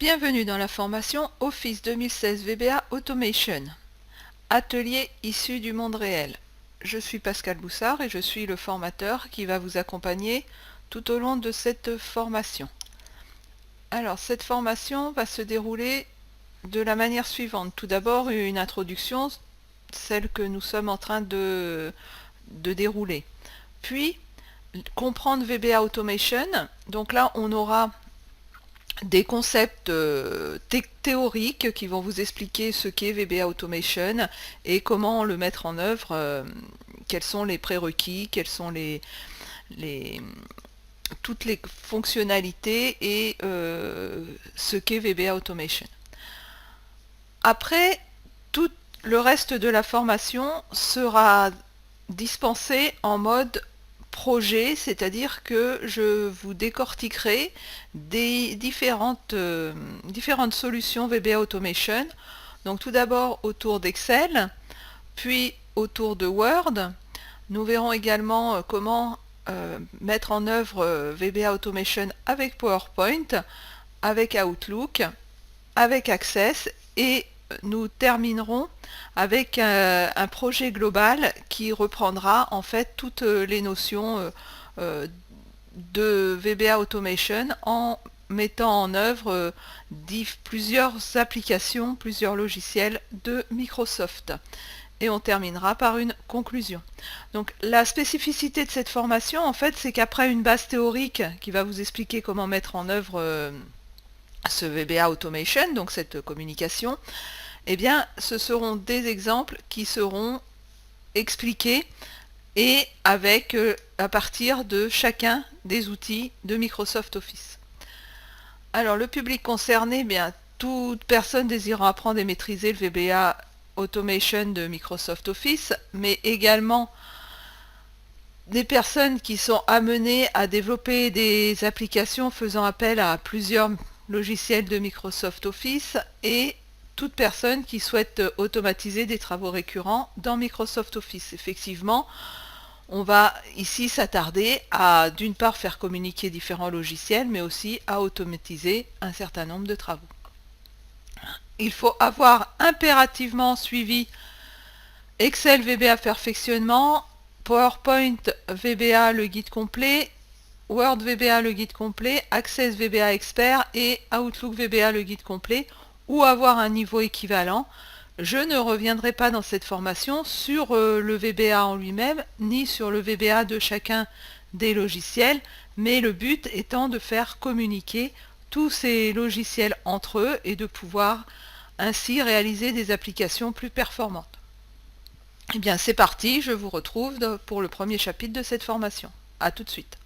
Bienvenue dans la formation Office 2016 VBA Automation, atelier issu du monde réel. Je suis Pascal Boussard et je suis le formateur qui va vous accompagner tout au long de cette formation. Alors, cette formation va se dérouler de la manière suivante. Tout d'abord, une introduction, celle que nous sommes en train de dérouler. Puis, comprendre VBA Automation. Donc là, on aura des concepts théoriques qui vont vous expliquer ce qu'est VBA Automation et comment le mettre en œuvre, quels sont les prérequis, quelles sont toutes les fonctionnalités et ce qu'est VBA Automation. Après, tout le reste de la formation sera dispensé en mode projet, c'est-à-dire que je vous décortiquerai des différentes solutions VBA Automation. Donc tout d'abord autour d'Excel, puis autour de Word. Nous verrons également comment mettre en œuvre VBA Automation avec PowerPoint, avec Outlook, avec Access, et nous terminerons avec un projet global qui reprendra en fait toutes les notions de VBA Automation en mettant en œuvre plusieurs applications, plusieurs logiciels de Microsoft. Et on terminera par une conclusion. Donc la spécificité de cette formation, en fait, c'est qu'après une base théorique qui va vous expliquer comment mettre en œuvre ce VBA Automation, donc cette communication, eh bien, ce seront des exemples qui seront expliqués et avec à partir de chacun des outils de Microsoft Office. Alors, le public concerné, eh bien, toute personne désirant apprendre et maîtriser le VBA Automation de Microsoft Office, mais également des personnes qui sont amenées à développer des applications faisant appel à plusieurs logiciels de Microsoft Office et toute personne qui souhaite automatiser des travaux récurrents dans Microsoft Office. Effectivement, on va ici s'attarder à d'une part faire communiquer différents logiciels, mais aussi à automatiser un certain nombre de travaux. Il faut avoir impérativement suivi Excel VBA perfectionnement, PowerPoint VBA le guide complet, Word VBA le guide complet, Access VBA expert et Outlook VBA le guide complet, ou avoir un niveau équivalent. Je ne reviendrai pas dans cette formation sur le VBA en lui-même, ni sur le VBA de chacun des logiciels, mais le but étant de faire communiquer tous ces logiciels entre eux et de pouvoir ainsi réaliser des applications plus performantes. Eh bien, c'est parti, je vous retrouve pour le premier chapitre de cette formation. A tout de suite.